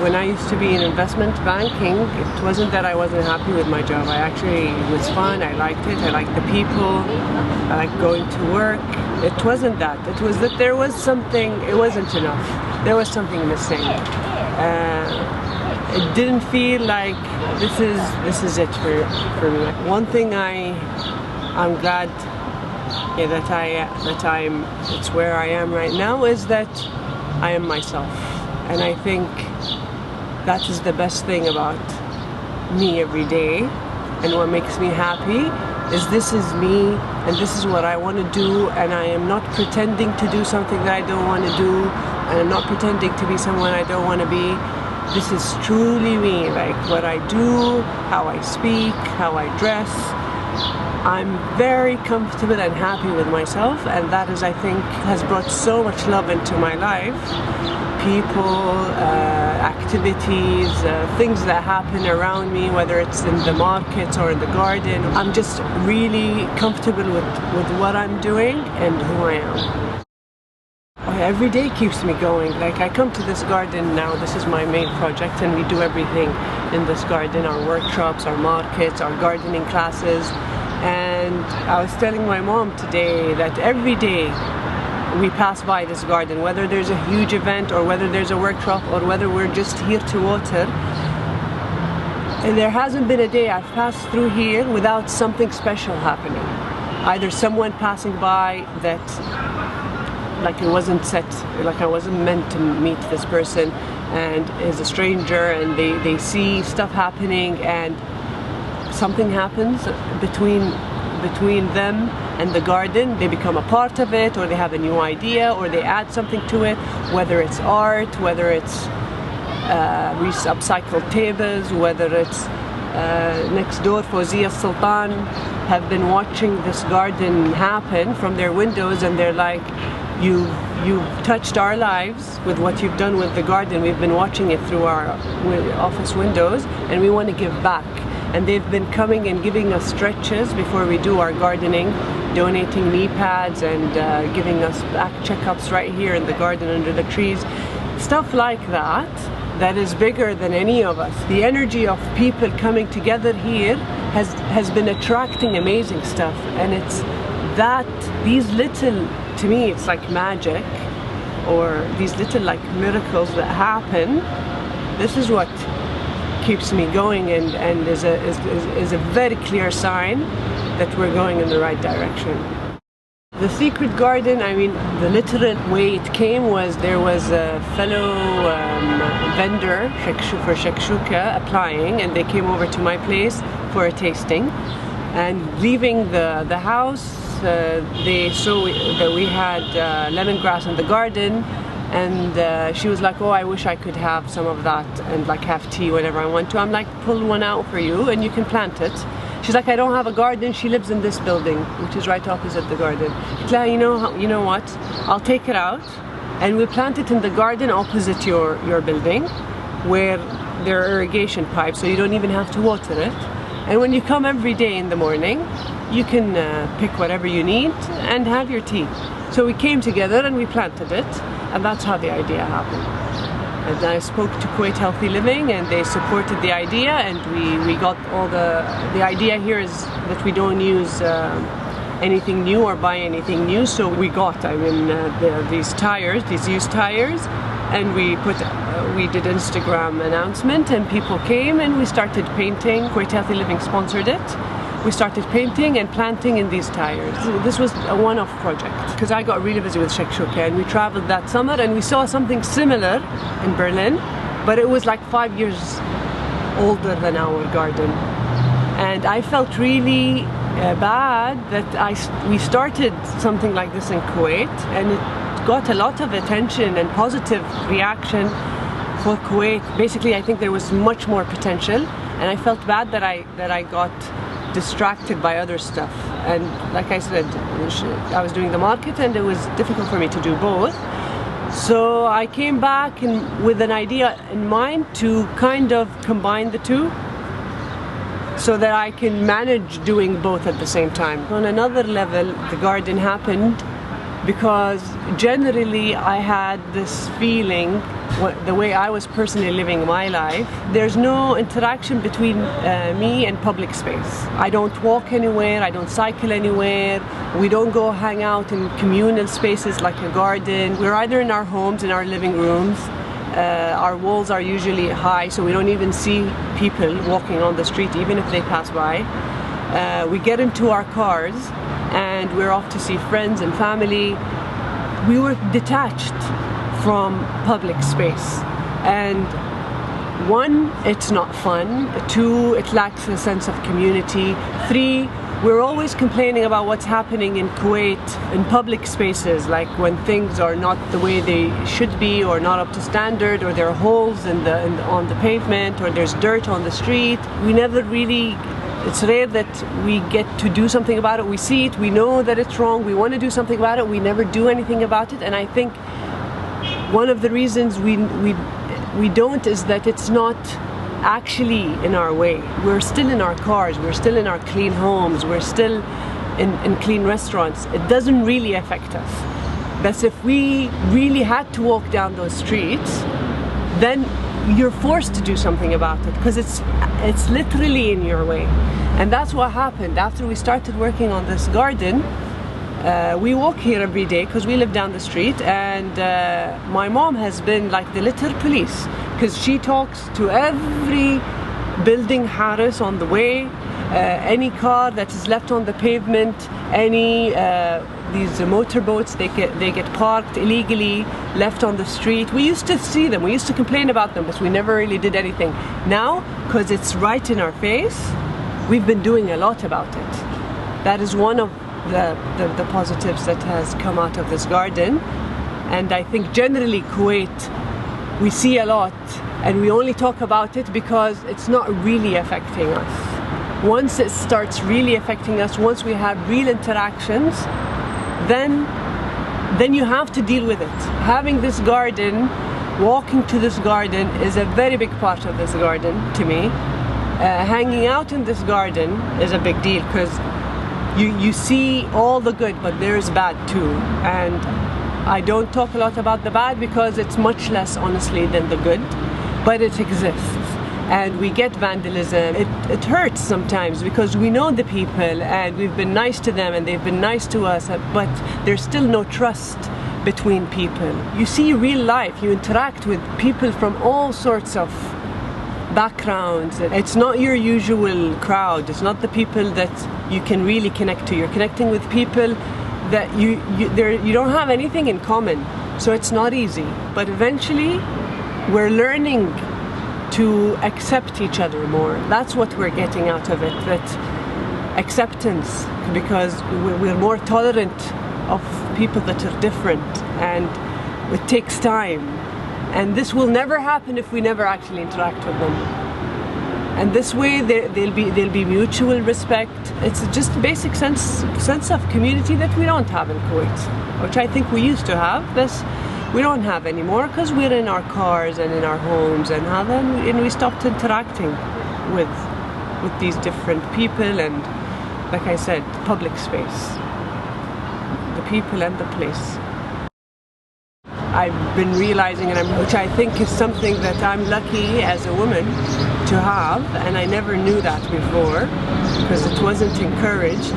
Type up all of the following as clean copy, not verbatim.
When I used to be in investment banking, it wasn't that I wasn't happy with my job. It was fun, I liked it, I liked the people, I liked going to work. It wasn't that. It was that there was something, it wasn't enough. There was something missing. It didn't feel like this is it for me. One thing I'm glad it's where I am right now is that I am myself. And I think that is the best thing about me every day, and what makes me happy is this is me and this is what I want to do, and I am not pretending to do something that I don't want to do, and I'm not pretending to be someone I don't want to be. This is truly me, like what I do, how I speak, how I dress. I'm very comfortable and happy with myself, and that is, I think, has brought so much love into my life. People, activities, things that happen around me, whether it's in the markets or in the garden. I'm just really comfortable with what I'm doing and who I am. Every day keeps me going. Like, I come to this garden now, this is my main project, and we do everything in this garden, our workshops, our markets, our gardening classes. And I was telling my mom today that every day we pass by this garden, whether there's a huge event or whether there's a workshop or whether we're just here to water. And there hasn't been a day I've passed through here without something special happening. Either someone passing by that, like it wasn't set, like I wasn't meant to meet this person, and is a stranger, and they see stuff happening and something happens between them and the garden. They become a part of it, or they have a new idea, or they add something to it, whether it's art, whether it's upcycled tables, whether it's next door Fawzia Sultan have been watching this garden happen from their windows, and they're like, you've touched our lives with what you've done with the garden. We've been watching it through our office windows, and we want to give back. And they've been coming and giving us stretches before we do our gardening, donating knee pads and giving us back checkups right here in the garden under the trees. Stuff like that, that is bigger than any of us. The energy of people coming together here has been attracting amazing stuff. And it's that, these little, to me it's like magic, or these little like miracles that happen. This is what keeps me going, and is a very clear sign that we're going in the right direction. The secret garden, I mean, the literal way it came was there was a fellow vendor for shakshuka applying, and they came over to my place for a tasting. And leaving the house, they saw that we had lemongrass in the garden. And she was like, oh, I wish I could have some of that and like have tea whenever I want to. I'm like, pull one out for you and you can plant it. She's like, I don't have a garden. She lives in this building, which is right opposite the garden. She's like, you know what? I'll take it out and we'll plant it in the garden opposite your building, where there are irrigation pipes, so you don't even have to water it. And when you come every day in the morning, you can pick whatever you need and have your tea. So we came together and we planted it. And that's how the idea happened. And I spoke to Kuwait Healthy Living, and they supported the idea, and we got all the idea here is that we don't use anything new or buy anything new. So we got, these tires, these used tires, and we did Instagram announcement, and people came and we started painting. Kuwait Healthy Living sponsored it. We started painting and planting in these tires. This was a one-off project because I got really busy with shakshuka, and we traveled that summer and we saw something similar in Berlin, but it was like 5 years older than our garden. And I felt really bad that we started something like this in Kuwait, and it got a lot of attention and positive reaction for Kuwait. Basically, I think there was much more potential, and I felt bad that I got distracted by other stuff. And like I said, I was doing the market and it was difficult for me to do both. So I came back with an idea in mind to kind of combine the two so that I can manage doing both at the same time. On another level, the garden happened because generally I had this feeling, the way I was personally living my life, there's no interaction between me and public space. I don't walk anywhere, I don't cycle anywhere, we don't go hang out in communal spaces like a garden. We're either in our homes, in our living rooms. Our walls are usually high, so we don't even see people walking on the street, even if they pass by. We get into our cars and we're off to see friends and family. We were detached from public space. And one, it's not fun. Two, it lacks a sense of community. Three, we're always complaining about what's happening in Kuwait in public spaces, like when things are not the way they should be or not up to standard, or there are holes on the pavement, or there's dirt on the street. We never really, it's rare that we get to do something about it. We see it, we know that it's wrong, we want to do something about it, we never do anything about it. And I think one of the reasons we don't is that it's not actually in our way. We're still in our cars, we're still in our clean homes, we're still in clean restaurants. It doesn't really affect us. But if we really had to walk down those streets, then you're forced to do something about it because it's literally in your way. And that's what happened. After we started working on this garden, we walk here every day because we live down the street, and my mom has been like the litter police because she talks to every building haris on the way, any car that is left on the pavement, any these motorboats, they get parked illegally, left on the street. We used to see them, we used to complain about them, but we never really did anything. Now, because it's right in our face, we've been doing a lot about it. That is one of the positives that has come out of this garden. And I think generally Kuwait, we see a lot and we only talk about it because it's not really affecting us. Once it starts really affecting us, once we have real interactions, then you have to deal with it. Having this garden, walking to this garden is a very big part of this garden to me. Hanging out in this garden is a big deal because you see all the good, but there's bad too. And I don't talk a lot about the bad because it's much less, honestly, than the good, but it exists. And we get vandalism. It hurts sometimes because we know the people and we've been nice to them and they've been nice to us, but there's still no trust between people. You see real life, you interact with people from all sorts of backgrounds. It's not your usual crowd. It's not the people that you can really connect to. You're connecting with people that you don't have anything in common. So it's not easy. But eventually we're learning to accept each other more. That's what we're getting out of it, that acceptance, because we're more tolerant of people that are different, and it takes time. And this will never happen if we never actually interact with them. And this way there'll be mutual respect. It's just a basic sense of community that we don't have in Kuwait, which I think we used to have. This we don't have anymore because we're in our cars and in our homes, and we stopped interacting with these different people and, like I said, public space, the people and the place. I've been realizing, which I think is something that I'm lucky as a woman to have, and I never knew that before because it wasn't encouraged,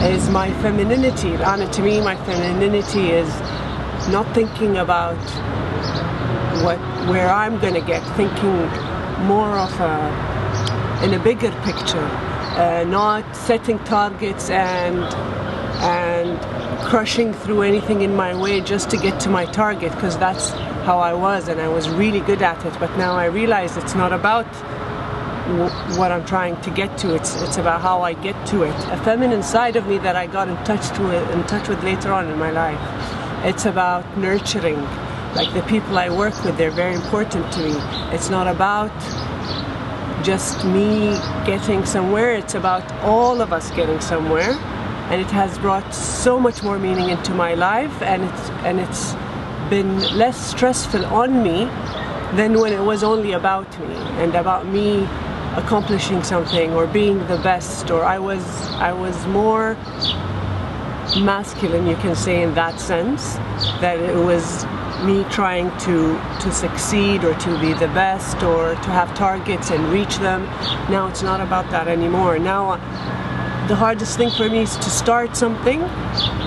is my femininity. And to me, my femininity is not thinking about where I'm going to get, thinking more of in a bigger picture, not setting targets and crushing through anything in my way just to get to my target, because that's how I was and I was really good at it. But now I realize it's not about what I'm trying to get to, it's about how I get to it. A feminine side of me that I got in touch with later on in my life. It's about nurturing. Like the people I work with, they're very important to me. It's not about just me getting somewhere. It's about all of us getting somewhere, and it has brought so much more meaning into my life, and it's been less stressful on me than when it was only about me and about me accomplishing something or being the best. Or I was more masculine, you can say, in that sense, that it was me trying to succeed or to be the best or to have targets and reach them. Now it's not about that anymore. Now the hardest thing for me is to start something,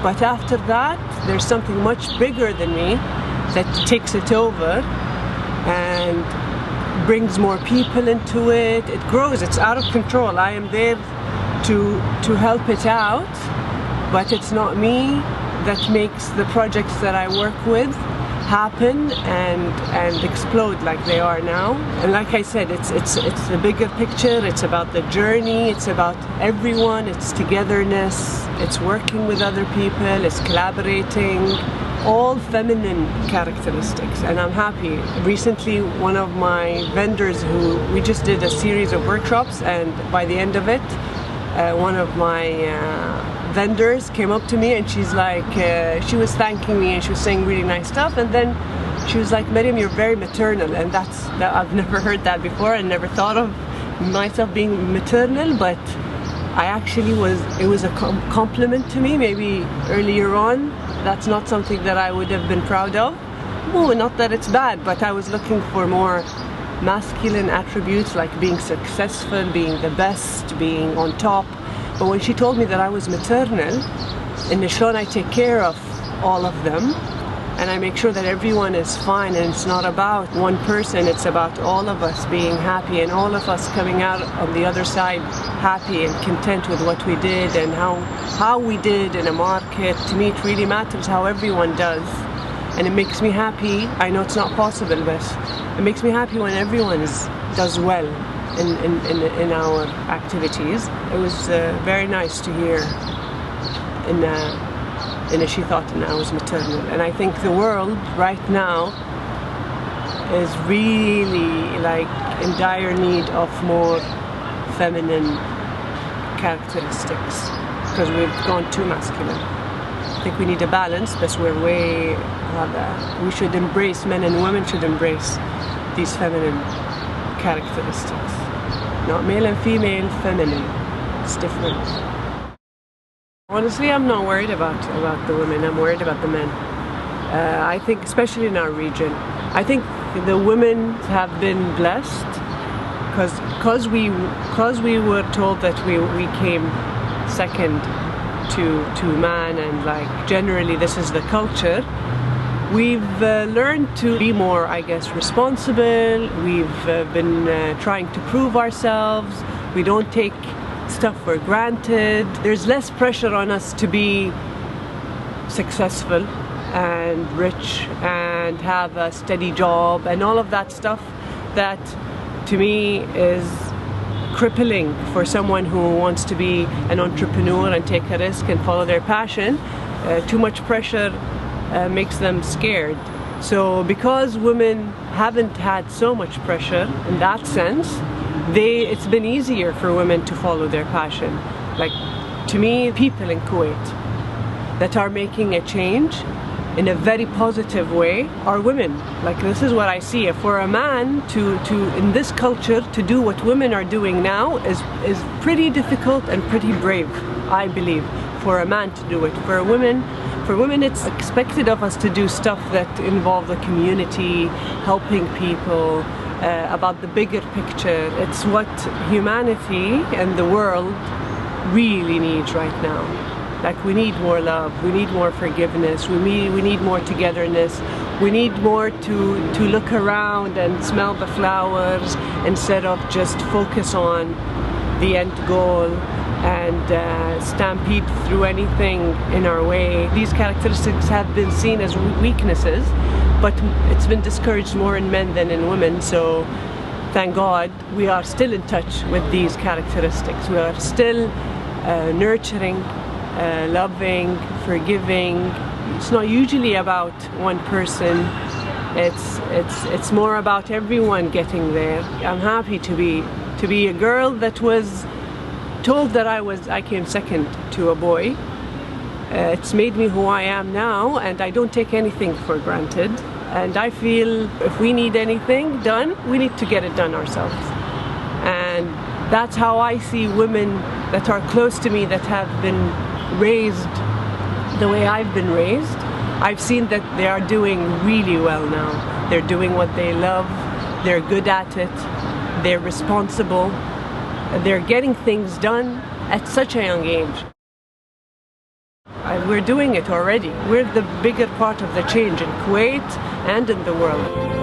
but after that there's something much bigger than me that takes it over and brings more people into it. It grows, it's out of control. I am there to help it out, but it's not me that makes the projects that I work with happen and explode like they are now. And like I said, it's the bigger picture. It's about the journey. It's about everyone. It's togetherness. It's working with other people. It's collaborating. All feminine characteristics, and I'm happy. Recently, one of my vendors, we just did a series of workshops, and by the end of it, one of my vendors came up to me, and she's like, she was thanking me and she was saying really nice stuff, and then she was like, Mariam, you're very maternal, and I've never heard that before. I never thought of myself being maternal, but I actually it was a compliment to me. Maybe earlier on, that's not something that I would have been proud of. Well, not that it's bad, but I was looking for more masculine attributes, like being successful, being the best, being on top. But when she told me that I was maternal, in Nishon I take care of all of them, and I make sure that everyone is fine, and it's not about one person, it's about all of us being happy and all of us coming out on the other side happy and content with what we did and how we did in a market. To me it really matters how everyone does, and it makes me happy. I know it's not possible, but it makes me happy when everyone does well in our activities. It was very nice to hear she thought that I was maternal. And I think the world right now is really like in dire need of more feminine characteristics, because we've gone too masculine. I think we need a balance, but we're way we should embrace, men and women should embrace these feminine characteristics. Not male and female, feminine. It's different. Honestly, I'm not worried about the women. I'm worried about the men. I think, especially in our region, I think the women have been blessed because we were told that we came second to man, and like generally this is the culture. We've learned to be more, I guess, responsible. We've been trying to prove ourselves. We don't take stuff for granted. There's less pressure on us to be successful and rich and have a steady job and all of that stuff that to me is crippling for someone who wants to be an entrepreneur and take a risk and follow their passion. Too much pressure makes them scared. So because women haven't had so much pressure in that sense, it's been easier for women to follow their passion. Like, to me, people in Kuwait that are making a change in a very positive way are women. Like, this is what I see. For a man to in this culture to do what women are doing now is pretty difficult and pretty brave, I believe, for a man to do it. For women it's expected of us to do stuff that involve the community, helping people, about the bigger picture. It's what humanity and the world really needs right now. Like, we need more love, we need more forgiveness, we need more togetherness, we need more to look around and smell the flowers instead of just focus on the end goal and stampede through anything in our way. These characteristics have been seen as weaknesses, but it's been discouraged more in men than in women. So thank God we are still in touch with these characteristics. We are still nurturing, loving, forgiving. It's not usually about one person. It's more about everyone getting there. I'm happy to to be a girl that was told that I came second to a boy. It's made me who I am now, and I don't take anything for granted. And I feel if we need anything done, we need to get it done ourselves. And that's how I see women that are close to me, that have been raised the way I've been raised. I've seen that they are doing really well now. They're doing what they love, they're good at it, they're responsible, they're getting things done at such a young age. We're doing it already. We're the bigger part of the change in Kuwait and in the world.